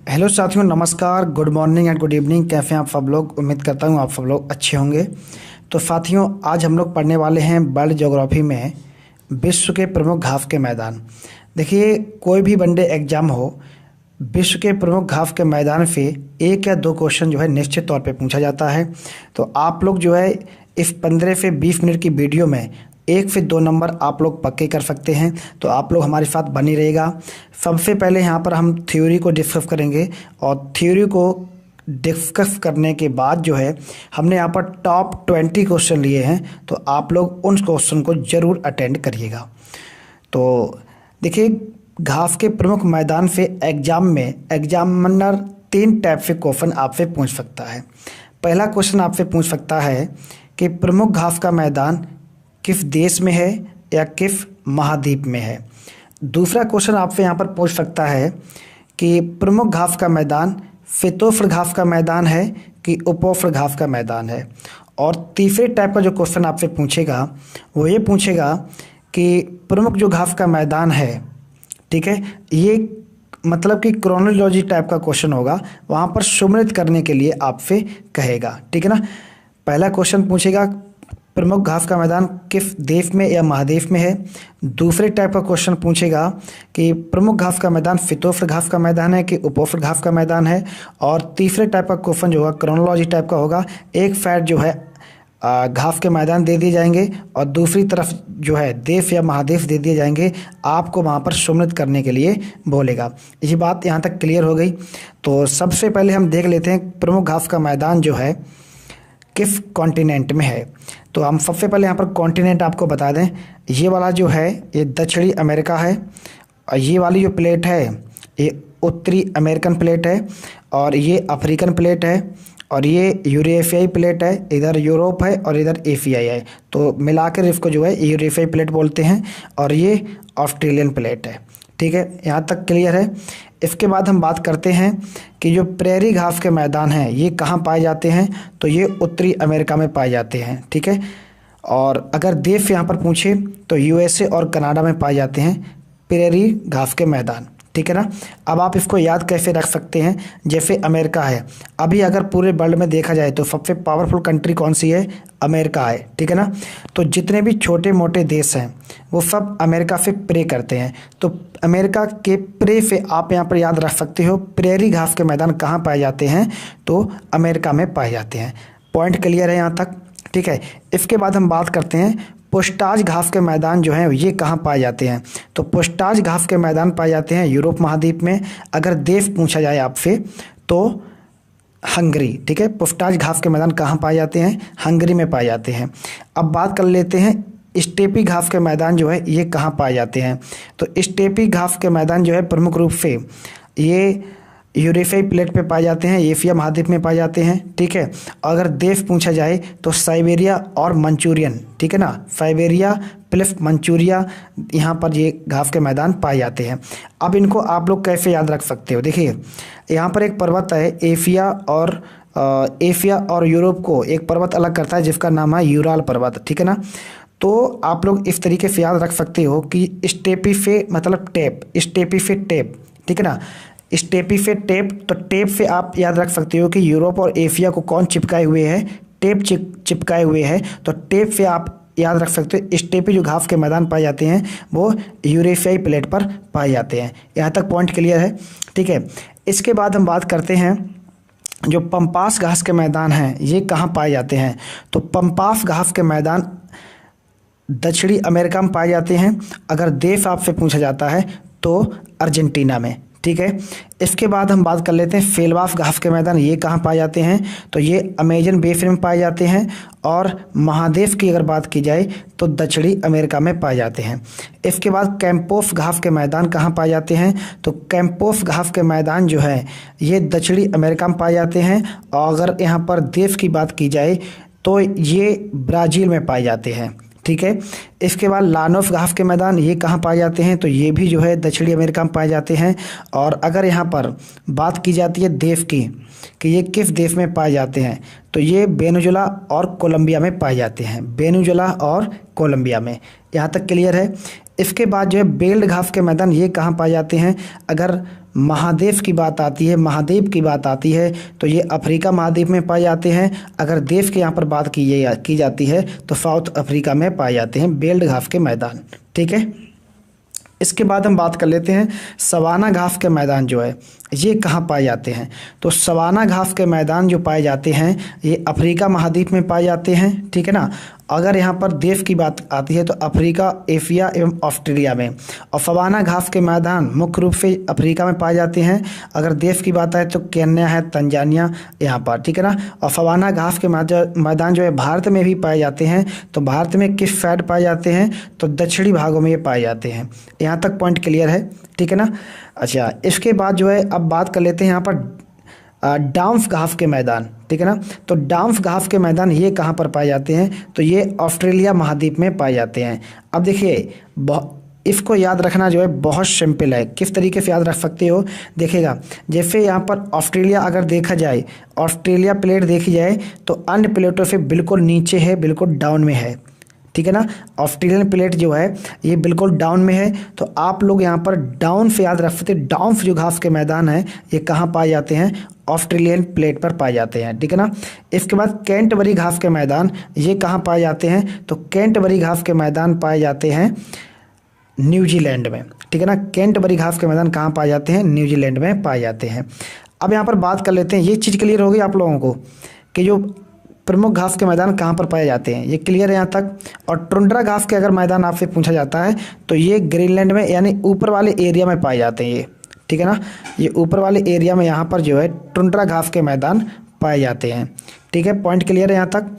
Hello साथियों, नमस्कार, good morning and good evening. कैसे हैं आप सब लोग? उम्मीद करता हूँ आप सब लोग अच्छे होंगे। तो साथियों, आज हम लोग पढ़ने वाले हैं वर्ल्ड ज्योग्राफी में विश्व के प्रमुख घास के मैदान। देखिए, कोई भी वनडे एग्जाम हो, विश्व के प्रमुख घास के मैदान से एक या दो क्वेश्चन जो है निश्चित तौर पे पूछा जाता है। तो आप लोग जो है इस 15 से 20 मिनट की वीडियो में 1 से 2 नंबर आप लोग पक्के कर सकते हैं। तो आप लोग हमारे साथ बनी रहेगा। सबसे पहले यहाँ पर हम थ्योरी को डिस्कस करेंगे और थ्योरी को डिस्कस करने के बाद जो है हमने यहाँ पर टॉप 20 क्वेश्चन लिए हैं। तो आप लोग उन क्वेश्चन को ज़रूर अटेंड करिएगा। तो देखिए, घास के प्रमुख मैदान से एग्जाम में एग्जामिनर 3 टाइप से क्वेश्चन आपसे पूछ सकता है। पहला क्वेश्चन आपसे पूछ सकता है कि प्रमुख घास का मैदान किस देश में है या किस महाद्वीप में है। दूसरा क्वेश्चन आपसे यहाँ पर पूछ सकता है कि प्रमुख घास का मैदान शीतोष्ण घास का मैदान है कि उपोष्ण घास का मैदान है। और तीसरे टाइप का जो क्वेश्चन आपसे पूछेगा वो ये पूछेगा कि प्रमुख जो घास का मैदान है, ठीक है, ये मतलब कि क्रोनोलॉजी टाइप का क्वेश्चन होगा। वहाँ पर सुमेलित करने के लिए आपसे कहेगा, ठीक है ना। पहला क्वेश्चन पूछेगा प्रमुख घास का मैदान किस देश में या महाद्वीप में है। दूसरे टाइप का क्वेश्चन पूछेगा कि प्रमुख घास का मैदान शीतोष्ण घास का मैदान है कि उपोष्ण घास का मैदान है। और तीसरे टाइप का क्वेश्चन जो होगा क्रोनोलॉजी टाइप का होगा। एक साइड जो है घास के मैदान दे दिए जाएंगे और दूसरी तरफ जो है देश या महादेश दे दिए जाएंगे। आपको वहाँ पर सुमेलित करने के लिए बोलेगा। ये बात यहाँ तक क्लियर हो गई। तो सबसे पहले हम देख लेते हैं प्रमुख घास का मैदान जो है किस कॉन्टिनेंट में है। तो हम सबसे पहले यहाँ पर कॉन्टिनेंट आपको बता दें, ये वाला जो है ये दक्षिणी अमेरिका है और ये वाली जो प्लेट है ये उत्तरी अमेरिकन प्लेट है और ये अफ्रीकन प्लेट है और ये यूरेशियाई प्लेट है। इधर यूरोप है और इधर एशियाई है। तो मिलाकर इसको जो है यूरेशियाई प्लेट बोलते हैं और ये ऑस्ट्रेलियन प्लेट है, ठीक है। यहाँ तक क्लियर है। इसके बाद हम बात करते हैं कि जो प्रेरी घास के मैदान हैं ये कहाँ पाए जाते हैं। तो ये उत्तरी अमेरिका में पाए जाते हैं, ठीक है। और अगर देश यहाँ पर पूछे तो यूएसए और कनाडा में पाए जाते हैं प्रेरी घास के मैदान, ठीक है ना। अब आप इसको याद कैसे रख सकते हैं, जैसे अमेरिका है, अभी अगर पूरे वर्ल्ड में देखा जाए तो सबसे पावरफुल कंट्री कौन सी है? अमेरिका है, ठीक है ना। तो जितने भी छोटे मोटे देश हैं वो सब अमेरिका से प्रे करते हैं। तो अमेरिका के प्रे से आप यहाँ पर याद रख सकते हो प्रेरी घास के मैदान कहाँ पाए जाते हैं, तो अमेरिका में पाए जाते हैं। पॉइंट क्लियर है यहाँ तक, ठीक है। इसके बाद हम बात करते हैं पुष्टाज घास के मैदान जो हैं ये कहाँ पाए जाते हैं। तो पुष्टाज घास के मैदान पाए जाते हैं यूरोप महाद्वीप में। अगर देश पूछा जाए आपसे तो हंगरी, ठीक है। पुष्टाज घास के मैदान कहाँ पाए जाते हैं? हंगरी में पाए जाते हैं। अब बात कर लेते हैं स्टेपी घास के मैदान जो है ये कहाँ पाए जाते हैं। तो स्टेपी घास के मैदान जो है प्रमुख रूप से ये यूरेशियाई प्लेट पे पाए जाते हैं, एशिया महाद्वीप में पाए जाते हैं, ठीक है। अगर देश पूछा जाए तो साइबेरिया और मंचूरियन, ठीक है ना, साइबेरिया प्लस मंचूरिया, यहाँ पर ये घास के मैदान पाए जाते हैं। अब इनको आप लोग कैसे याद रख सकते हो? देखिए, यहाँ पर एक पर्वत है एशिया और यूरोप को एक पर्वत अलग करता है जिसका नाम है यूराल पर्वत, ठीक है ना। तो आप लोग इस तरीके से याद रख सकते हो कि स्टेपी से मतलब टेप, स्टेपी से टेप, ठीक है ना। स्टेपी से टेप, तो टेप से आप याद रख सकते हो कि यूरोप और एशिया को कौन चिपकाए हुए है? टेप चिपकाए हुए है। तो टेप से आप याद रख सकते हो स्टेपी जो घास के मैदान पाए जाते हैं वो यूरेशियाई प्लेट पर पाए जाते हैं। यहाँ तक पॉइंट क्लियर है, ठीक है। इसके बाद हम बात करते हैं जो पंपास घास के मैदान हैं ये कहाँ पाए जाते हैं। तो पंपास घास के मैदान दक्षिणी अमेरिका में पाए जाते हैं। अगर देश आपसे पूछा जाता है तो अर्जेंटीना में, ठीक है। इसके बाद हम बात कर लेते हैं फेलवाफ घास के मैदान ये कहाँ पाए जाते हैं। तो ये अमेजन बेसिन में पाए जाते हैं और महादेश की अगर बात की जाए तो दक्षिणी अमेरिका में पाए जाते हैं। इसके बाद कैंपोस घास के मैदान कहाँ पाए जाते हैं। तो कैंपोस घास के मैदान जो है ये दक्षिणी अमेरिका में पाए जाते हैं और अगर यहाँ पर देश की बात की जाए तो ये ब्राज़ील में पाए जाते हैं, ठीक है। इसके बाद लानोफ घास के मैदान ये कहाँ पाए जाते हैं। तो ये भी जो है दक्षिणी अमेरिका में पाए जाते हैं। और अगर यहाँ पर बात की जाती है देश की कि ये किस देश में पाए जाते हैं तो ये वेनेजुएला और कोलंबिया में पाए जाते हैं, वेनेजुएला और कोलंबिया में। यहाँ तक क्लियर है। इसके बाद जो है बेल्ट घास के मैदान ये कहाँ पाए जाते हैं। अगर महादेव की बात आती है, महाद्वीप की बात आती है तो ये अफ्रीका महाद्वीप में पाए जाते हैं। अगर देश की यहाँ पर बात की जाती है तो साउथ अफ्रीका में पाए जाते हैं बेल्ड घास के मैदान। ठीक है, इसके बाद हम बात कर लेते हैं सवाना घास के मैदान जो है ये कहाँ पाए जाते हैं। तो सवाना घास के मैदान जो पाए जाते हैं ये अफ्रीका महाद्वीप में पाए जाते हैं। ठीक है ना, अगर यहाँ पर देश की बात आती है तो अफ्रीका, एशिया एवं ऑस्ट्रेलिया में। और सवाना घास के मैदान मुख्य रूप से अफ्रीका में पाए जाते हैं। अगर देश की बात आए तो केन्या है, तंजानिया यहाँ पर। ठीक है ना, और सवाना घास के मैदान जो है भारत में भी पाए जाते हैं। तो भारत में किस साइड पाए जाते हैं, तो दक्षिणी भागों में ये पाए जाते हैं। यहाँ तक पॉइंट क्लियर है। ठीक है ना, अच्छा इसके बाद जो है अब बात कर लेते हैं यहाँ पर डांफ घास के मैदान। ठीक है ना, तो डांफ घास के मैदान ये कहाँ पर पाए जाते हैं, तो ये ऑस्ट्रेलिया महाद्वीप में पाए जाते हैं। अब देखिए इसको याद रखना जो है बहुत सिंपल है। किस तरीके से याद रख सकते हो, देखिएगा जैसे यहाँ पर ऑस्ट्रेलिया अगर देखा जाए, ऑस्ट्रेलिया प्लेट देखी जाए तो अन्य प्लेटों से बिल्कुल नीचे है, बिल्कुल डाउन में है। ठीक है ना, ऑस्ट्रेलियन प्लेट जो है ये बिल्कुल डाउन में है। तो आप लोग यहाँ पर डाउन से याद रख सकते हैं। डाउन जो घास के मैदान है ये कहाँ पाए जाते हैं, ऑस्ट्रेलियन प्लेट पर पाए जाते हैं। ठीक है ना, इसके बाद कैंटबरी घास के मैदान ये कहाँ पाए जाते हैं, तो कैंटबरी घास के मैदान पाए जाते हैं न्यूजीलैंड में। ठीक है ना, कैंटबरी घास के मैदान कहाँ पाए जाते हैं, न्यूजीलैंड में पाए जाते हैं। अब यहाँ पर बात कर लेते हैं, ये चीज़ क्लियर होगी आप लोगों को कि जो प्रमुख घास के मैदान कहाँ पर पाए जाते हैं, ये क्लियर है यहाँ तक। और टुंड्रा घास के अगर मैदान आपसे पूछा जाता है तो ये ग्रीनलैंड में यानी ऊपर वाले एरिया में पाए जाते हैं ये। ठीक है ना, ये ऊपर वाले एरिया में यहाँ पर जो है टुंड्रा घास के मैदान पाए जाते हैं। ठीक है, पॉइंट क्लियर है यहाँ तक।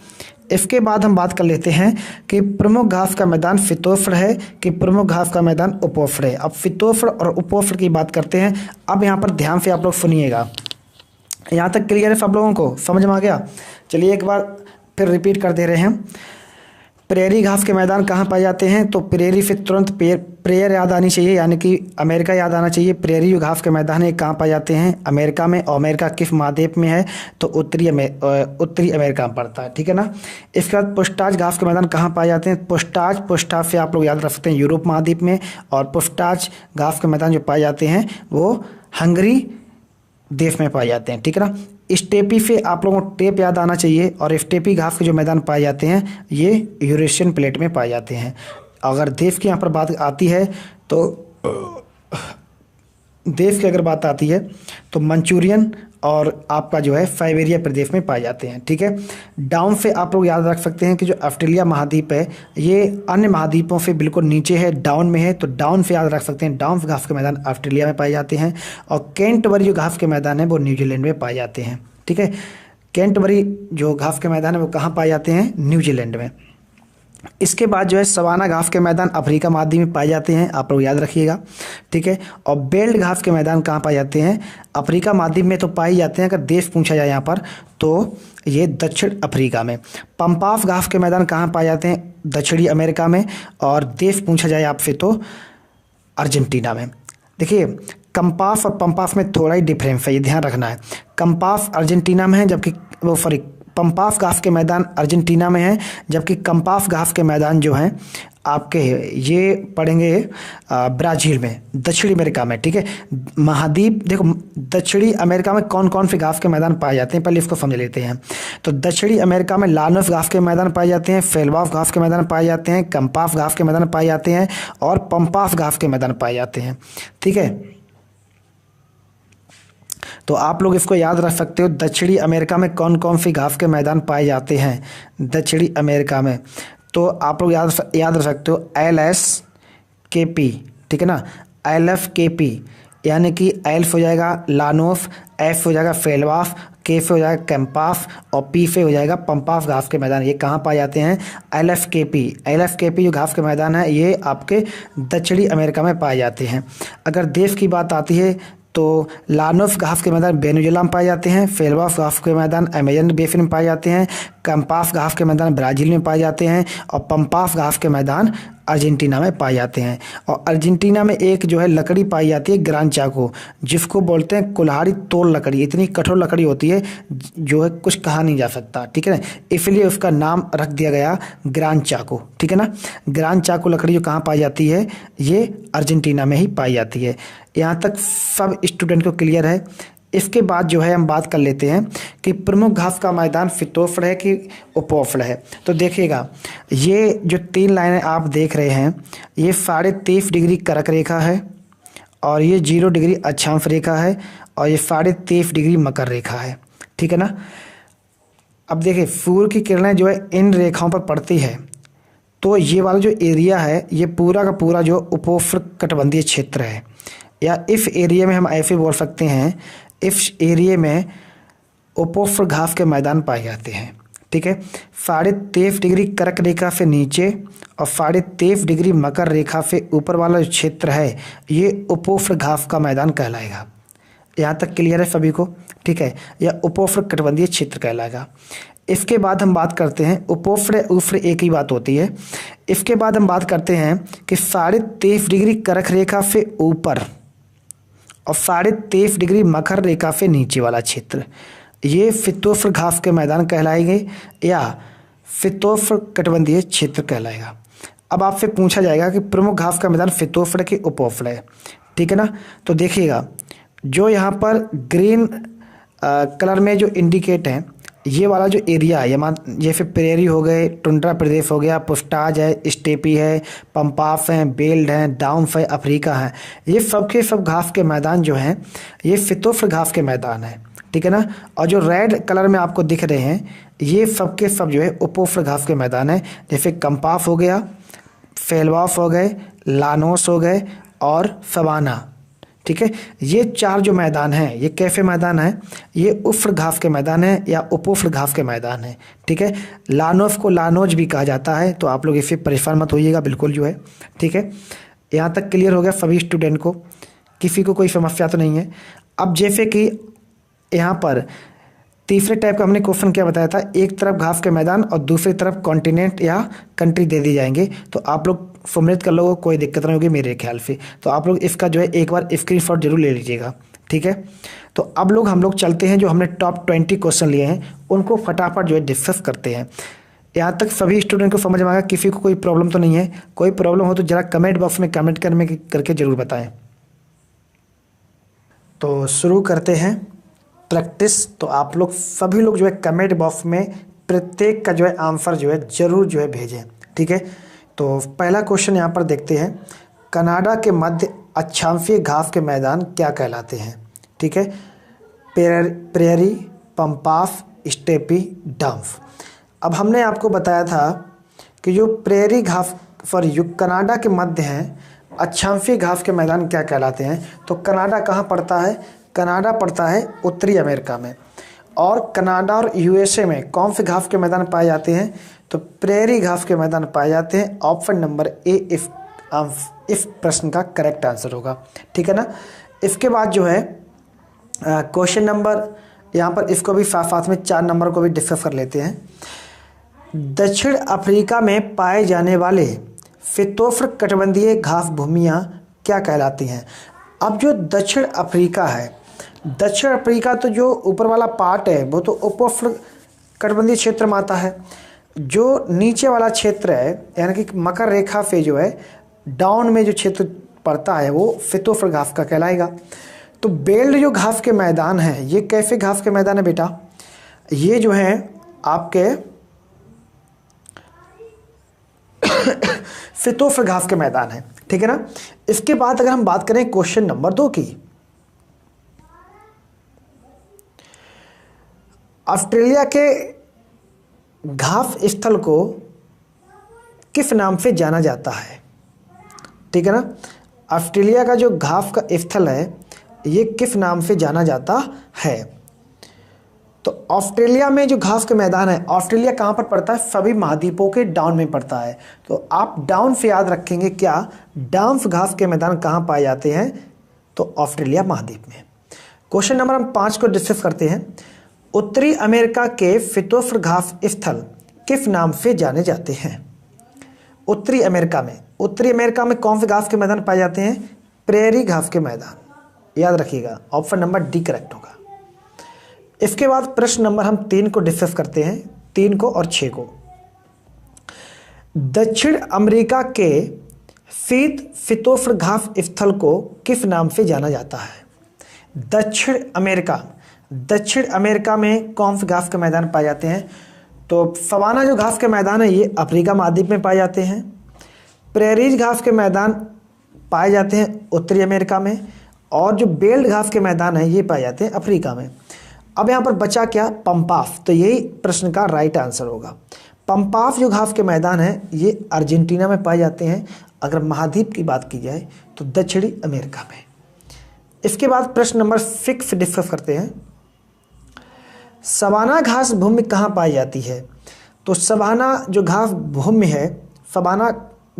इसके बाद हम बात कर लेते हैं कि प्रमुख घास का मैदान शीतोष्ण है कि प्रमुख घास का मैदान उपोष्ण है। अब शीतोष्ण और उपोष्ण की बात करते हैं। अब यहाँ पर ध्यान से आप लोग सुनिएगा, यहाँ तक क्लियर है सब लोगों को, समझ में आ गया। चलिए एक बार फिर रिपीट कर दे रहे हैं। प्रेरी घास के मैदान कहाँ पाए जाते हैं, तो प्रेरी से तुरंत प्रेयर याद आनी चाहिए, यानी कि अमेरिका याद आना चाहिए। प्रेरी घास के मैदान है कहाँ पाए जाते हैं, अमेरिका में। और अमेरिका किस महाद्वीप में है, तो उत्तरी अमेरिका में पड़ता है। ठीक है ना, इसके बाद पुस्टाज घास के मैदान कहाँ पाए जाते हैं, पुस्टाज से आप लोग याद रख सकते हैं यूरोप महाद्वीप में। और पुस्टाज घास के मैदान जो पाए जाते हैं वो हंगरी देश में पाए जाते हैं। ठीक है ना, स्टेपी से आप लोगों को टेप याद आना चाहिए। और स्टेपी घास के जो मैदान पाए जाते हैं ये यूरेशियन प्लेट में पाए जाते हैं। अगर देश की यहाँ पर बात आती है तो देश की अगर बात आती है तो मंचूरियन और आपका जो है साइबेरिया प्रदेश में पाए जाते हैं। ठीक है, डाउन से आप लोग याद रख सकते हैं कि जो ऑस्ट्रेलिया महाद्वीप है ये अन्य महाद्वीपों से बिल्कुल नीचे है, डाउन में है। तो डाउन से याद रख सकते हैं, डाउन घास के मैदान ऑस्ट्रेलिया में पाए जाते हैं। और कैंटबरी जो घास के मैदान है वो न्यूजीलैंड में पाए जाते हैं। ठीक है, कैंटबरी जो घास के मैदान है वो कहाँ पाए जाते हैं, न्यूजीलैंड में। इसके बाद जो है सवाना घास के मैदान अफ्रीका महाद्वीप में पाए जाते हैं, आप लोग याद रखिएगा। ठीक है, और बेल्ट घास के मैदान कहाँ पाए जाते हैं, अफ्रीका महाद्वीप में तो पाए जाते हैं। अगर देश पूछा जाए यहाँ पर तो ये दक्षिण अफ्रीका में। पंपाफ घास के मैदान कहाँ पाए जाते हैं, दक्षिणी अमेरिका में। और देश पूछा जाए आपसे तो अर्जेंटीना में। देखिए कंपास और पंपास में थोड़ा ही डिफरेंस है, ये ध्यान रखना है। कंपास अर्जेंटीना में है जबकि पंपास घास के मैदान अर्जेंटीना में है, जबकि कंपास घास के मैदान जो हैं आपके ये पड़ेंगे ब्राज़ील में, दक्षिणी अमेरिका में। ठीक है, महाद्वीप देखो दक्षिणी अमेरिका में कौन कौन से घास के मैदान पाए जाते हैं पहले इसको समझ लेते हैं। तो दक्षिणी अमेरिका में लानोस घास के मैदान पाए जाते हैं, फेलवाफ घास के मैदान पाए जाते हैं, कंपास घास के मैदान पाए जाते हैं और पंपास घास के मैदान पाए जाते हैं। ठीक है, तो आप लोग इसको याद रख सकते हो, दक्षिणी अमेरिका में कौन कौन सी घास के मैदान पाए जाते हैं दक्षिणी अमेरिका में। तो आप लोग याद रख सकते हो LSKP। ठीक है ना, LFKP यानी कि एल्फ हो जाएगा लानोफ, एफ हो जाएगा फेलवाफ, के से हो जाएगा कैंपास और पी से हो जाएगा पंपास घास के मैदान। ये कहाँ पाए जाते हैं, LFKP जो घास के मैदान है ये आपके दक्षिणी अमेरिका में पाए जाते हैं। अगर देश की बात आती है तो लानोफ घास के मैदान वेनेजुएला में पाए जाते हैं, फेलवाफ घास के मैदान अमेजन बेसिन में पाए जाते हैं, कंपास घास के मैदान ब्राज़ील में पाए जाते हैं और पंपास घास के मैदान अर्जेंटीना में पाए जाते हैं। और अर्जेंटीना में एक जो है लकड़ी पाई जाती है ग्रान चाको, जिसको बोलते हैं कुल्हाड़ी तोड़ लकड़ी। इतनी कठोर लकड़ी होती है जो है कुछ कहा नहीं जा सकता, ठीक है ना, इसलिए उसका नाम रख दिया गया ग्रान चाको, ठीक है ना। ग्रान चाको लकड़ी जो कहाँ पाई जाती है, ये अर्जेंटीना में ही पाई जाती है। यहाँ तक सब स्टूडेंट को क्लियर है। इसके बाद जो है हम बात कर लेते हैं कि प्रमुख घास का मैदान फितोफ्र है कि उपोफ्र है। तो देखिएगा, ये जो 3 लाइनें आप देख रहे हैं, ये 23.5 डिग्री कर्क रेखा है, और ये 0 डिग्री अक्षांश रेखा है, और ये 23.5 डिग्री मकर रेखा है, ठीक है ना। अब देखिए, सूर्य की किरणें जो है इन रेखाओं पर पड़ती है, तो ये वाला जो एरिया है ये पूरा का पूरा जो उपोष्ण कटिबंधीय क्षेत्र है, या इस एरिया में हम ऐसे बोल सकते हैं, इस एरिया में उपोष्ण घास के मैदान पाए जाते हैं, ठीक है। 23.5 डिग्री कर्क रेखा से नीचे और 23.5 डिग्री मकर रेखा से ऊपर वाला जो क्षेत्र है ये उपोष्ण घास का मैदान कहलाएगा। यहाँ तक क्लियर है सभी को, ठीक है। यह उपोष्ण कटिबंधीय क्षेत्र कहलाएगा। इसके बाद हम बात करते हैं, उपोष्ण उष्ण एक ही बात होती है। इसके बाद हम बात करते हैं कि 23.5 डिग्री कर्क रेखा से ऊपर और 23.5 डिग्री मकर रेखा से नीचे वाला क्षेत्र, ये फितोष्ण घास के मैदान कहलाएंगे या फितोष्ण कटिबंधीय क्षेत्र कहलाएगा। अब आपसे पूछा जाएगा कि प्रमुख घास का मैदान फितोष्ण के उपोष्ण है, ठीक है ना। तो देखिएगा, जो यहाँ पर ग्रीन कलर में जो इंडिकेट है, ये वाला जो एरिया है, जैसे प्रेरी हो गए, टुंड्रा प्रदेश हो गया, पुस्टाज है, स्टेपी है, पंपाफ है, बेल्ट है, डाउन्स है, अफ्रीका है, ये सब के सब घास के मैदान जो हैं ये फितोष्ण घास के मैदान है, ठीक है ना। और जो रेड कलर में आपको दिख रहे हैं ये सब के सब जो है उपोष्ण घास के मैदान है, जैसे कंपाफ हो गया, फेलवाफ हो गए, लानोस हो गए और सवाना, ठीक है। ये 4 जो मैदान हैं ये कैसे मैदान है, ये उष्ण घास के मैदान है या उपोष्ण घास के मैदान है, ठीक है। लानोस को लानोज भी कहा जाता है, तो आप लोग इससे परेशान मत होइएगा, बिल्कुल जो है, ठीक है। यहाँ तक क्लियर हो गया सभी स्टूडेंट को, किसी को कोई समस्या तो नहीं है। अब जैसे कि यहाँ पर तीसरे टाइप का हमने क्वेश्चन क्या बताया था, एक तरफ घास के मैदान और दूसरी तरफ कॉन्टिनेंट या कंट्री दे दी जाएंगे, तो आप लोग सम्मिलित कर लोगे, कोई दिक्कत नहीं होगी मेरे ख्याल से। तो आप लोग इसका जो है एक बार स्क्रीनशॉट जरूर ले लीजिएगा, ठीक है। तो अब हम लोग चलते हैं, जो हमने टॉप 20 क्वेश्चन लिए हैं उनको फटाफट जो है डिस्कस करते हैं। यहाँ तक सभी स्टूडेंट को समझ में आएगा, किसी को कोई प्रॉब्लम तो नहीं है। कोई प्रॉब्लम हो तो जरा कमेंट बॉक्स में कमेंट करके जरूर बताएं। तो शुरू करते हैं प्रैक्टिस। तो आप लोग सभी लोग जो है कमेंट बॉक्स में प्रत्येक का जो है आंसर जो है जरूर जो है भेजें, ठीक है। तो पहला क्वेश्चन यहाँ पर देखते हैं, कनाडा के मध्य अक्षांशीय घास के मैदान क्या कहलाते हैं, ठीक है। Prairie, pampas, steppe, downs. अब हमने आपको बताया था कि जो प्रेरी घास पर युक्त कनाडा के मध्य हैं अक्षांशीय घास के मैदान क्या कहलाते हैं। तो कनाडा कहाँ पड़ता है, कनाडा पड़ता है उत्तरी अमेरिका में। और कनाडा और यूएसए में कौन से घास के मैदान पाए जाते हैं, तो प्रेरी घास के मैदान पाए जाते हैं। ऑप्शन नंबर ए इस प्रश्न का करेक्ट आंसर होगा, ठीक है ना। इसके बाद जो है क्वेश्चन नंबर, यहाँ पर इसको भी साथ साथ में 4 नंबर को भी डिस्कस कर लेते हैं। दक्षिण अफ्रीका में पाए जाने वाले फितोष्ण कटिबंधीय घास भूमियाँ क्या कहलाती हैं। अब जो दक्षिण अफ्रीका है, दक्षिण अफ्रीका तो जो ऊपर वाला पार्ट है वो तो उपोष्ण कटिबंधीय क्षेत्र में आता है। जो नीचे वाला क्षेत्र है यानी कि मकर रेखा से जो है डाउन में जो क्षेत्र पड़ता है वो फितोष्ण घास का कहलाएगा। तो बेल्ट जो घास के मैदान हैं ये कैसे घास के मैदान है बेटा, ये जो है आपके फितोष्ण घास के मैदान है, ठीक है ना। इसके बाद अगर हम बात करें क्वेश्चन नंबर 2 की, ऑस्ट्रेलिया के घास स्थल को किस नाम से जाना जाता है, ठीक है ना। ऑस्ट्रेलिया का जो घास का स्थल है ये किस नाम से जाना जाता है। तो ऑस्ट्रेलिया में जो घास के मैदान है, ऑस्ट्रेलिया कहाँ पर पड़ता है, सभी महाद्वीपों के डाउन में पड़ता है। तो आप डाउन से याद रखेंगे क्या, डाउन घास के मैदान कहाँ पाए जाते हैं, तो ऑस्ट्रेलिया महाद्वीप में। क्वेश्चन नंबर हम 5 को डिस्कस करते हैं। उत्तरी अमेरिका के फितोष्ण घास स्थल किस नाम से जाने जाते हैं। उत्तरी अमेरिका में उत्तरी अमेरिका में कौन से घास के मैदान पाए जाते हैं? प्रेरी घास के मैदान, याद रखिएगा, ऑप्शन नंबर डी करेक्ट होगा। इसके बाद प्रश्न नंबर हम 3 को डिस्कस करते हैं, 3 को और 6 को। दक्षिण अमेरिका के शीत शीतोष्ण घास स्थल को किस नाम से जाना जाता है? दक्षिण अमेरिका में कौन से घास के मैदान पाए जाते हैं? तो सवाना जो घास के मैदान है ये अफ्रीका महाद्वीप में पाए जाते हैं। प्रेरीज घास के मैदान पाए जाते हैं उत्तरी अमेरिका में, और जो बेल्ट घास के मैदान है ये पाए जाते हैं अफ्रीका में। अब यहाँ पर बचा क्या? पंपास। तो यही प्रश्न का राइट आंसर होगा। पंपास जो घास के मैदान है ये अर्जेंटीना में पाए जाते हैं। अगर महाद्वीप की बात की जाए तो दक्षिणी अमेरिका में। इसके बाद प्रश्न नंबर 6 डिस्कस करते हैं। सवाना घास भूमि कहाँ पाई जाती है? तो सवाना जो घास भूमि है, सवाना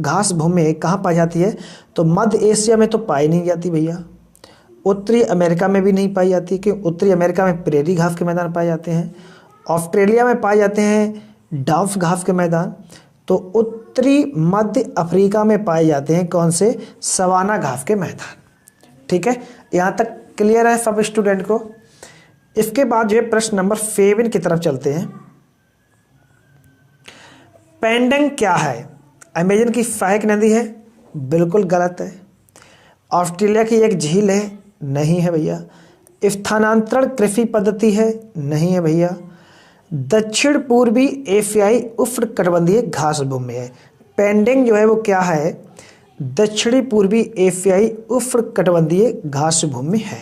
घास भूमि कहाँ पाई जाती है? तो मध्य एशिया में तो पाई नहीं जाती भैया, उत्तरी अमेरिका में भी नहीं पाई जाती, क्योंकि उत्तरी अमेरिका में प्रेरी घास के मैदान पाए जाते हैं। ऑस्ट्रेलिया में पाए जाते हैं डाउस घास के मैदान। तो उत्तरी मध्य अफ्रीका में पाए जाते हैं कौन से? सवाना घास के मैदान। ठीक है, यहाँ तक क्लियर है सब स्टूडेंट को। इसके बाद जो है प्रश्न नंबर 7 की तरफ चलते हैं। पेंडेंग क्या है? अमेजन की सहायक नदी है? बिल्कुल गलत है। ऑस्ट्रेलिया की एक झील है? नहीं है भैया। स्थानांतरण कृषि पद्धति है? नहीं है भैया। दक्षिण पूर्वी एशियाई उष्णकटिबंधीय घास भूमि है। पेंडेंग जो है वो क्या है? दक्षिणी पूर्वी एशियाई उष्णकटिबंधीय घास भूमि है।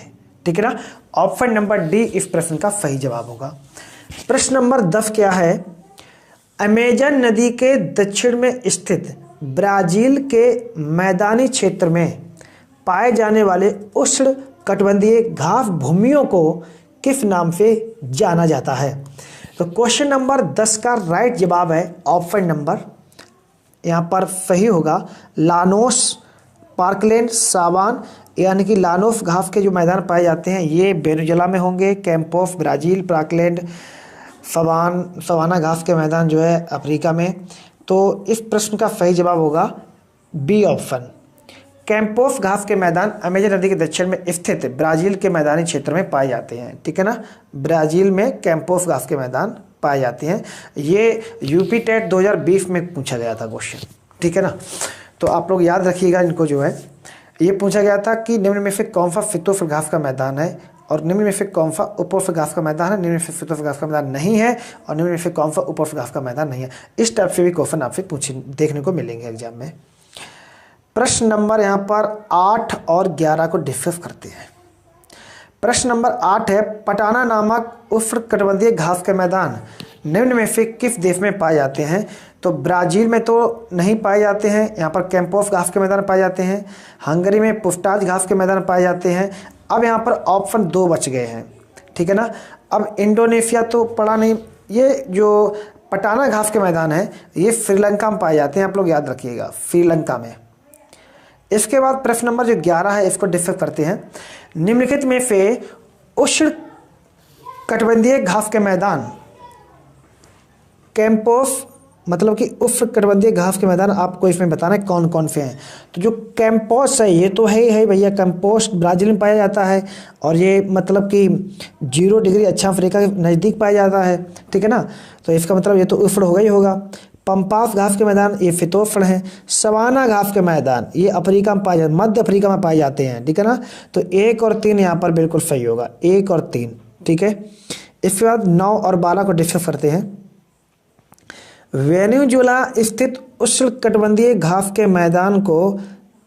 ठीक है ना, ऑप्शन नंबर डी इस प्रश्न का सही जवाब होगा। प्रश्न नंबर 10 क्या है? अमेजन नदी के दक्षिण में स्थित ब्राजील के मैदानी क्षेत्र में पाए जाने वाले उष्णकटिबंधीय घास भूमियों को किस नाम से जाना जाता है? तो क्वेश्चन नंबर 10 का राइट जवाब है ऑप्शन नंबर, यहाँ पर सही होगा, लानोस पार्कलैंड सावान, यानी कि लानोस घास के जो मैदान पाए जाते हैं ये वेनेजुएला में होंगे। कैंपोस ब्राज़ील, पार्कलैंड सवाना घास के मैदान जो है अफ्रीका में। तो इस प्रश्न का सही जवाब होगा बी ऑप्शन। कैंपोस घास के मैदान अमेजन नदी के दक्षिण में स्थित ब्राज़ील के मैदानी क्षेत्र में पाए जाते हैं। ठीक है ना, ब्राज़ील में कैंपोस घास के मैदान पाए जाते हैं। ये यूपी टेट 2020 में पूछा गया था क्वेश्चन। ठीक है ना, तो आप लोग याद रखिएगा इनको। जो है ये पूछा गया था कि निम्न में से कौन सा शीतोष्ण घास का मैदान है, और निम्न में से कौन सा उपोष्ण घास का मैदान है, निम्न में से शीतोष्ण घास का मैदान नहीं है, और निम्न में से कौन सा उपोष्ण घास का मैदान नहीं है। इस टाइप से भी क्वेश्चन आपसे देखने को मिलेंगे एग्जाम में। प्रश्न नंबर यहाँ पर 8 और 11 को डिस्कस करते हैं। प्रश्न नंबर 8 है, पटाना नामक उष्णकटिबंधीय घास के मैदान निम्न में से किस देश में पाए जाते हैं? तो ब्राज़ील में तो नहीं पाए जाते हैं, यहाँ पर कैंपोस घास के मैदान पाए जाते हैं। हंगरी में पुस्टाज घास के मैदान पाए जाते हैं। अब यहाँ पर ऑप्शन 2 बच गए हैं। ठीक है ना, अब इंडोनेशिया तो पड़ा नहीं। ये जो पटाना घास के मैदान है ये श्रीलंका में पाए जाते हैं, आप लोग याद रखिएगा, श्रीलंका में। इसके बाद प्रश्न नंबर जो 11 है इसको डिस्कस करते हैं। निम्नलिखित में से उष्णकटिबंधीय घास के मैदान कैंपोस, मतलब कि उष्णकटिबंधीय घास के मैदान आपको इसमें बताना है कौन कौन से हैं। तो जो कैंपोस है ये तो है ही है भैया, कैंपोस ब्राज़ील में पाया जाता है, और ये मतलब कि 0 डिग्री अच्छा अफ्रीका के नज़दीक पाया जाता है। ठीक है ना, तो इसका मतलब ये तो उष्ण होगा ही होगा। पंपास घास के मैदान ये शीतोष्ण है। सवाना घास के मैदान ये अफ्रीका में पाए जाते, मध्य अफ्रीका में पाए जाते हैं। ठीक है ना, तो 1 और 3 यहाँ पर बिल्कुल सही होगा, 1 और 3। ठीक है, इसके बाद 9 और 12 को डिस्कस करते हैं। वेनेजुएला स्थित उष्णकटिबंधीय घास के मैदान को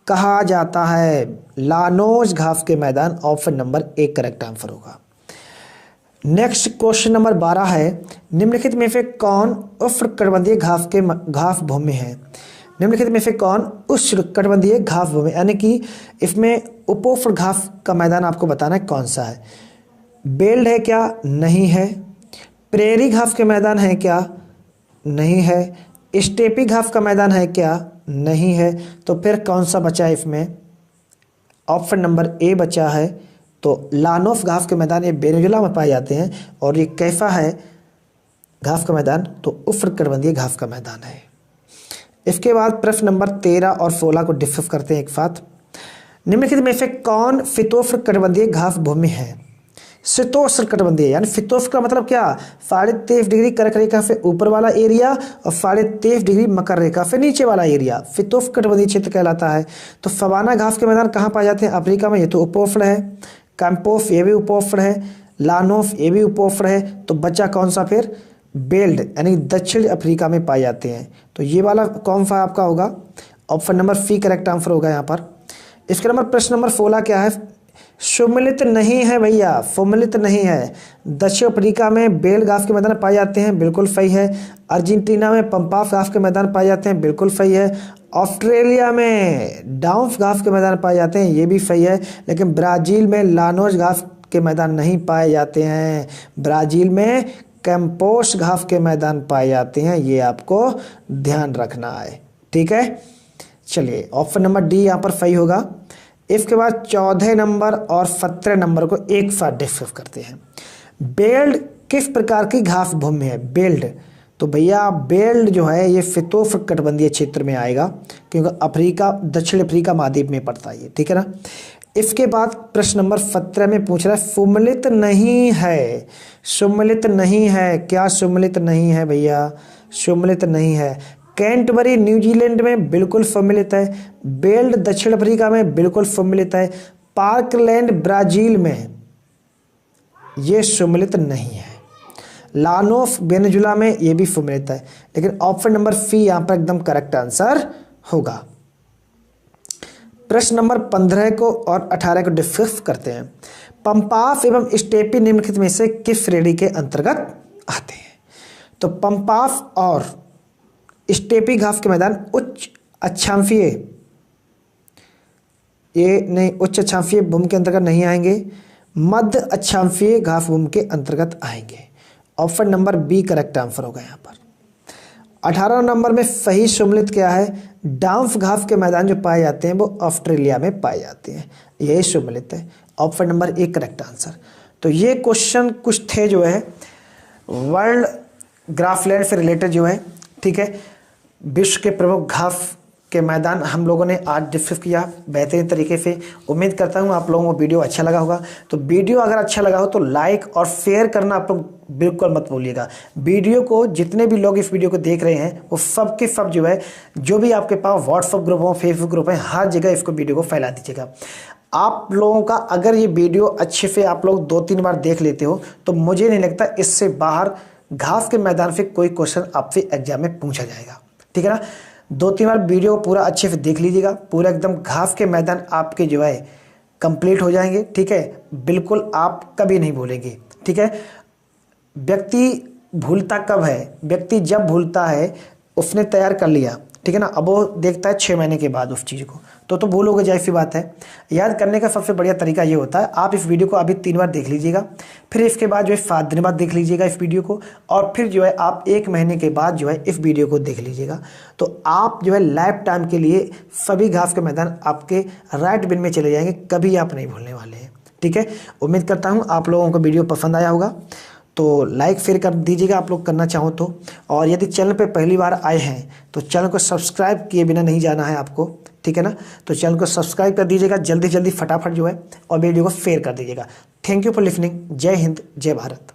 कहा जाता है लानोस घास के मैदान। ऑप्शन नंबर 1 करेक्ट आंसर होगा। नेक्स्ट क्वेश्चन नंबर 12 है, निम्नलिखित में से कौन उष्णकटिबंधीय घास भूमि है? निम्नलिखित में से कौन उष्णकटिबंधीय घास भूमि, यानी कि इसमें उपोष्ण घास का मैदान आपको बताना है कौन सा है। बेल्ट है क्या? नहीं है। प्रेरी घास के मैदान है क्या? नहीं है। स्टेपी घास का मैदान है क्या? नहीं है। तो फिर कौन सा बचा है इसमें? ऑप्शन नंबर ए बचा है। तो लानोस घास के मैदान ये वेनेजुएला में पाए जाते हैं, और ये कैसा है घास का मैदान? तो उष्णकटिबंधीय घास का मैदान है। इसके बाद प्रश्न नंबर 13 और 16 को डिस्कस करते हैं एक साथ। निम्नलिखित में से कौन शीतोष्णकटिबंधीय घास भूमि है? शीतोष्णकटिबंधीय यानी शीतोष्ण का मतलब क्या? 23.5 डिग्री कर्क रेखा से ऊपर वाला एरिया और 23.5 डिग्री मकर रेखा से नीचे वाला एरिया शीतोष्णकटिबंधीय क्षेत्र कहलाता है। तो सवाना घास के मैदान कहाँ पाए जाते हैं? अफ्रीका में, ये तो उपोष्ण है। कैंपोस ये भी उपोष्ण है। लानोफ ये भी उपोष्ण है। तो बचा कौन सा फिर? बेल्ट यानी दक्षिण अफ्रीका में पाए जाते हैं। तो ये वाला कौन सा आपका होगा? Option number C correct answer होगा यहाँ पर। इसके नंबर प्रश्न नंबर 16 क्या है? सुमिलित नहीं है भैया, सुमिलित नहीं है। दक्षिण अफ्रीका में बेल घास के मैदान पाए जाते हैं, बिल्कुल सही है। अर्जेंटीना में पंपास घास के मैदान पाए जाते हैं, बिल्कुल सही है। ऑस्ट्रेलिया में डाउन्स घास के मैदान पाए जाते हैं, ये भी सही है। लेकिन ब्राज़ील में लानोस घास के मैदान नहीं पाए जाते हैं। ब्राज़ील में कैंपोस घास के मैदान पाए जाते हैं, ये आपको ध्यान रखना है, ठीक है। चलिए ऑप्शन नंबर डी यहाँ पर सही होगा। इसके बाद 14 नंबर और 17 नंबर को एक साथ डिस्कस करते हैं। बेल्ट किस प्रकार की घास भूमि है? बेल्ट, तो भैया बेल्ट जो है ये शीतोष्णकटिबंधीय क्षेत्र में आएगा, क्योंकि अफ्रीका दक्षिण अफ्रीका महाद्वीप में पड़ता है ये, ठीक है ना। इसके बाद प्रश्न नंबर 17 में पूछ रहा है सुमिलित नहीं है। सुमिलित नहीं है, क्या सुमिलित नहीं है भैया? सुमिलित नहीं है। कैंटबरी न्यूजीलैंड में बिल्कुल सम्मिलित है। बेल्ट दक्षिण अफ्रीका में बिल्कुल सम्मिलित है। पार्कलैंड ब्राजील में ये सम्मिलित नहीं है। लानोफ वेनेजुला में ये भी सम्मिलित है। लेकिन ऑप्शन नंबर सी यहां पर एकदम करेक्ट आंसर होगा। प्रश्न नंबर 15 को और 18 को डिस्कस करते हैं। पंपास एवं स्टेपी निम्नलिखित में से किस श्रेणी के अंतर्गत आते हैं? तो पंपास और स्टेपी घास के मैदान उच्च अक्षांशीय, ये नहीं, उच्च अक्षांशीय भूमि के अंतर्गत नहीं आएंगे, मध्य अक्षांशीय घास भूमि के अंतर्गत आएंगे। Option number B correct answer होगा यहाँ पर। 18 नंबर में सही सम्मिलित क्या है? डाउन्स घास के मैदान जो पाए जाते हैं वो ऑस्ट्रेलिया में पाए जाते हैं, यही सम्मिलित है। Option number A correct answer. तो ये क्वेश्चन कुछ थे जो है वर्ल्ड ग्रासलैंड से रिलेटेड जो है, ठीक है। विश्व के प्रमुख घास के मैदान हम लोगों ने आज डिस्कस किया बेहतरीन तरीके से। उम्मीद करता हूँ आप लोगों को वीडियो अच्छा लगा होगा। तो वीडियो अगर अच्छा लगा हो तो लाइक और शेयर करना आप लोग बिल्कुल मत भूलिएगा। वीडियो को जितने भी लोग इस वीडियो को देख रहे हैं वो सब के सब जो है, जो भी आपके पास व्हाट्सअप ग्रुप हो, फेसबुक ग्रुप है, हर जगह इसको वीडियो को फैला दीजिएगा। आप लोगों का अगर ये वीडियो अच्छे से आप लोग 2-3 बार देख लेते हो तो मुझे नहीं लगता इससे बाहर घास के मैदान से कोई क्वेश्चन आपसे एग्जाम में पूछा जाएगा, ठीक है ना। 2-3 बार वीडियो पूरा अच्छे से देख लीजिएगा, पूरा एकदम घास के मैदान आपके जो है कंप्लीट हो जाएंगे, ठीक है। बिल्कुल आप कभी नहीं भूलेंगे, ठीक है। व्यक्ति भूलता कब है? व्यक्ति जब भूलता है उसने तैयार कर लिया, ठीक है ना, अब वो देखता है 6 महीने के बाद उस चीज़ को, तो भूलोगे, जाहिर सी बात है। याद करने का सबसे बढ़िया तरीका ये होता है, आप इस वीडियो को अभी 3 बार देख लीजिएगा, फिर इसके बाद जो है 7 दिन बाद देख लीजिएगा इस वीडियो को, और फिर जो है आप 1 महीने के बाद जो है इस वीडियो को देख लीजिएगा। तो आप जो है लाइफ टाइम के लिए सभी घास के मैदान आपके राइट बिन में चले जाएंगे, कभी आप नहीं भूलने वाले हैं, ठीक है। उम्मीद करता हूँ आप लोगों को वीडियो पसंद आया होगा। तो लाइक शेयर कर दीजिएगा आप लोग करना चाहो तो, और यदि चैनल पे पहली बार आए हैं तो चैनल को सब्सक्राइब किए बिना नहीं जाना है आपको, ठीक है ना। तो चैनल को सब्सक्राइब कर दीजिएगा जल्दी जल्दी फटाफट जो है, और वीडियो को शेयर कर दीजिएगा। Thank you for listening. जय हिंद, जय भारत।